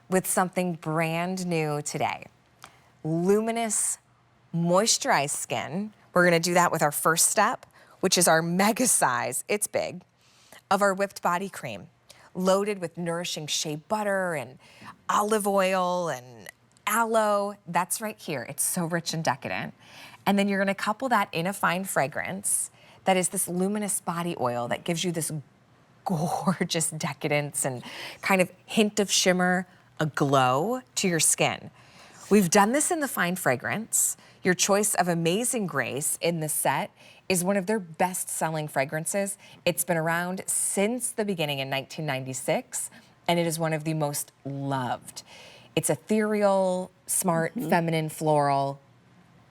with something brand new today. Luminous moisturized skin. We're gonna do that with our first step, which is our mega size, it's big, of our whipped body cream, loaded with nourishing shea butter and olive oil and aloe. That's right here. It's so rich and decadent. And then you're gonna couple that in a fine fragrance that is this luminous body oil that gives you this gorgeous decadence and kind of hint of shimmer, a glow to your skin. We've done this in the fine fragrance. Your choice of Amazing Grace in the set is one of their best-selling fragrances. It's been around since the beginning in 1996, and it is one of the most loved. It's ethereal, smart, feminine, floral,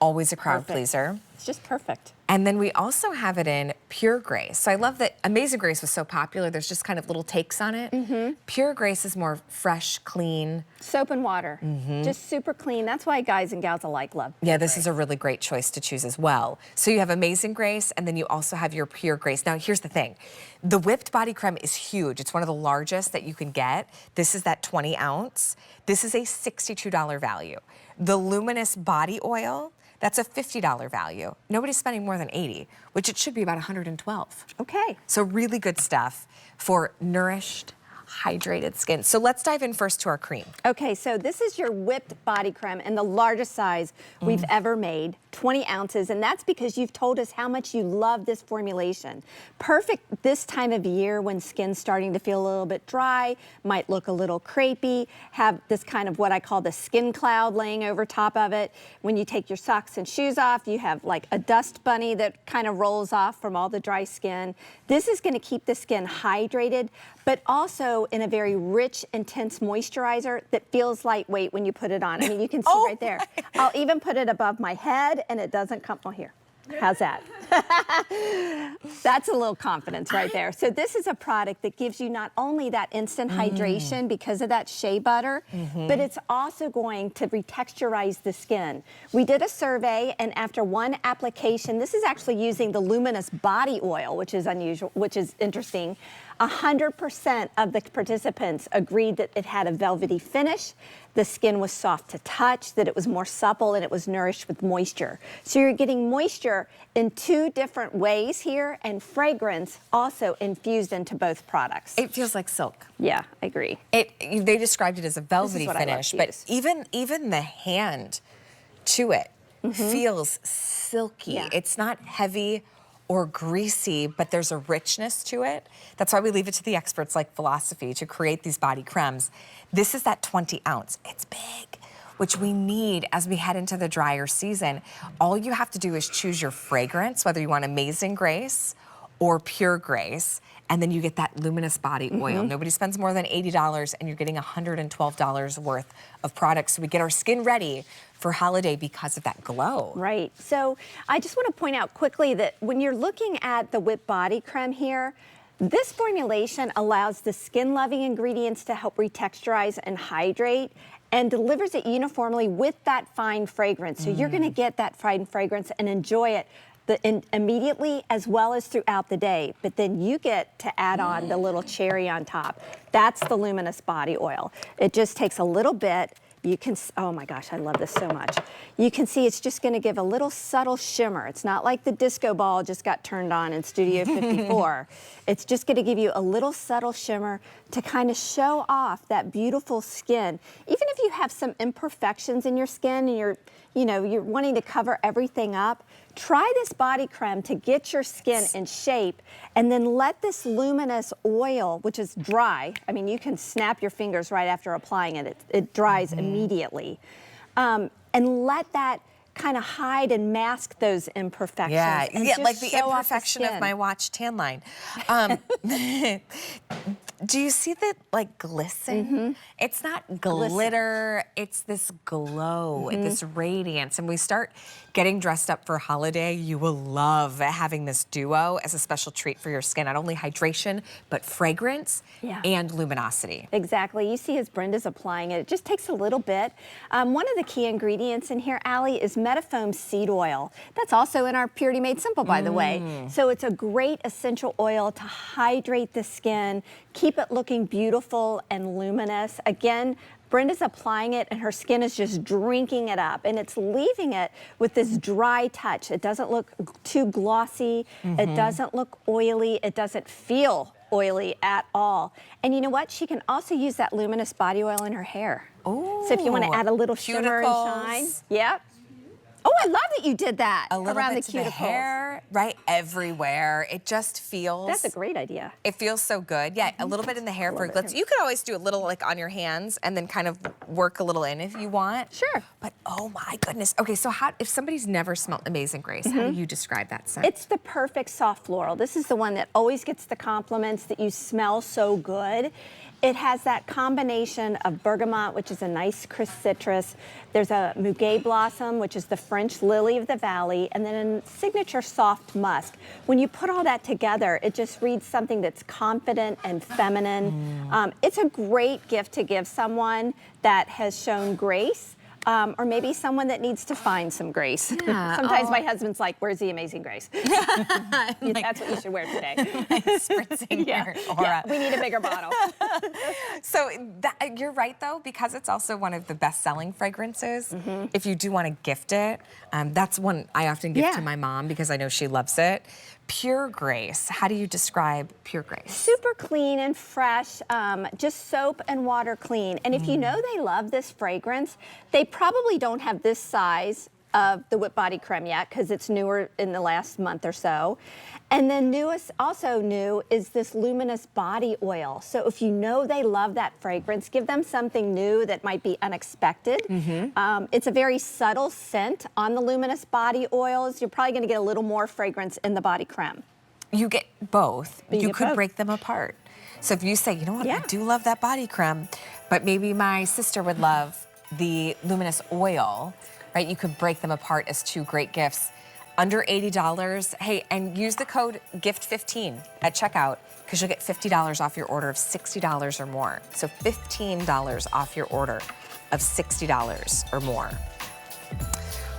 always a crowd pleaser. It's just perfect. And then we also have it in Pure Grace. So I love that Amazing Grace was so popular. There's just kind of little takes on it. Pure Grace is more fresh, clean. Soap and water, just super clean. That's why guys and gals alike love Pure Yeah, this Grace. is a really great choice to choose as well. So you have Amazing Grace, and then you also have your Pure Grace. Now, here's the thing. The whipped body creme is huge. It's one of the largest that you can get. This is that 20 ounce. This is a $62 value. The Luminous Body Oil, that's a $50 value. Nobody's spending more than $80, which it should be about $112. Okay. So really good stuff for nourished, hydrated skin. So let's dive in first to our cream. Okay, so this is your whipped body creme in the largest size we've ever made, 20 ounces, and that's because you've told us how much you love this formulation. Perfect this time of year when skin's starting to feel a little bit dry, might look a little crepey, have this kind of what I call the skin cloud laying over top of it. When you take your socks and shoes off, you have like a dust bunny that kind of rolls off from all the dry skin. This is gonna keep the skin hydrated, but also in a very rich, intense moisturizer that feels lightweight when you put it on. I mean, you can see right there. I'll even put it above my head and it doesn't come, oh here, how's that? That's a little confidence right there. So this is a product that gives you not only that instant hydration because of that shea butter, but it's also going to retexturize the skin. We did a survey, and after one application, this is actually using the Luminous Body Oil, which is unusual, which is interesting. 100% of the participants agreed that it had a velvety finish, the skin was soft to touch, that it was more supple, and it was nourished with moisture. So you're getting moisture in two different ways here, and fragrance also infused into both products. It feels like silk. Yeah, I agree. They described it as a velvety finish, but even the hand to it feels silky. Yeah. It's not heavy or greasy, but there's a richness to it. That's why we leave it to the experts like Philosophy to create these body cremes. This is that 20 ounce. It's big, which we need as we head into the drier season. All you have to do is choose your fragrance, whether you want Amazing Grace or Pure Grace, and then you get that luminous body oil. Nobody spends more than $80, and you're getting $112 worth of products. So we get our skin ready for holiday because of that glow. Right. So I just want to point out quickly that when you're looking at the whipped body creme here, this formulation allows the skin-loving ingredients to help retexturize and hydrate, and delivers it uniformly with that fine fragrance. So you're going to get that fine fragrance and enjoy it immediately as well as throughout the day. But then you get to add on the little cherry on top. That's the Luminous Body Oil. It just takes a little bit. You can, oh my gosh, I love this so much. You can see it's just gonna give a little subtle shimmer. It's not like the disco ball just got turned on in Studio 54. It's just gonna give you a little subtle shimmer to kind of show off that beautiful skin. Even if you have some imperfections in your skin and you're wanting to cover everything up, try this body creme to get your skin in shape, and then let this luminous oil, which is dry, I mean, you can snap your fingers right after applying it. It dries immediately. And let that kind of hide and mask those imperfections. Yeah, like the imperfection of my watch tan line. Do you see that like glisten? It's not glitter, it's this glow, this radiance. And we start getting dressed up for holiday, you will love having this duo as a special treat for your skin. Not only hydration, but fragrance and luminosity. Exactly. You see as Brenda's applying it, it just takes a little bit. One of the key ingredients in here, Allie, is Metafoam seed oil. That's also in our Purity Made Simple, by the way. So it's a great essential oil to hydrate the skin, keep it looking beautiful and luminous. Again, Brenda's applying it and her skin is just drinking it up, and it's leaving it with this dry touch. It doesn't look too glossy. It doesn't look oily. It doesn't feel oily at all. And you know what? She can also use that luminous body oil in her hair. Ooh, so if you want to add a little shimmer and shine. Yep. Oh, I love that you did that around the cuticles. The hair, right everywhere. It just feels. That's a great idea. It feels so good. Yeah, a little bit in the hair for glitz. You could always do a little like on your hands and then kind of work a little in if you want. Sure. But oh my goodness. Okay, so how, if somebody's never smelled Amazing Grace, how do you describe that scent? It's the perfect soft floral. This is the one that always gets the compliments that you smell so good. It has that combination of bergamot, which is a nice crisp citrus. There's a muguet blossom, which is the French lily of the valley, and then a signature soft musk. When you put all that together, it just reads something that's confident and feminine. It's a great gift to give someone that has shown grace. Or maybe someone that needs to find some grace. Yeah. Sometimes my husband's like, where's the Amazing Grace? That's what you should wear today. Spritzing your aura. Yeah, we need a bigger bottle. So you're right, though, because it's also one of the best-selling fragrances. If you do want to gift it, that's one I often give to my mom because I know she loves it. Pure Grace, how do you describe Pure Grace? Super clean and fresh, just soap and water clean. And if you know they love this fragrance, they probably don't have this size of the Whip Body Creme yet because it's newer in the last month or so. And then also new is this luminous body oil. So if you know they love that fragrance, give them something new that might be unexpected. It's a very subtle scent on the luminous body oils. You're probably gonna get a little more fragrance in the body creme. You get both. You could both. break them apart. So if you say, you know what, I do love that body creme, but maybe my sister would love the luminous oil, right? You could break them apart as two great gifts. Under $80, hey, and use the code GIFT15 at checkout because you'll get $50 off your order of $60 or more. So $15 off your order of $60 or more.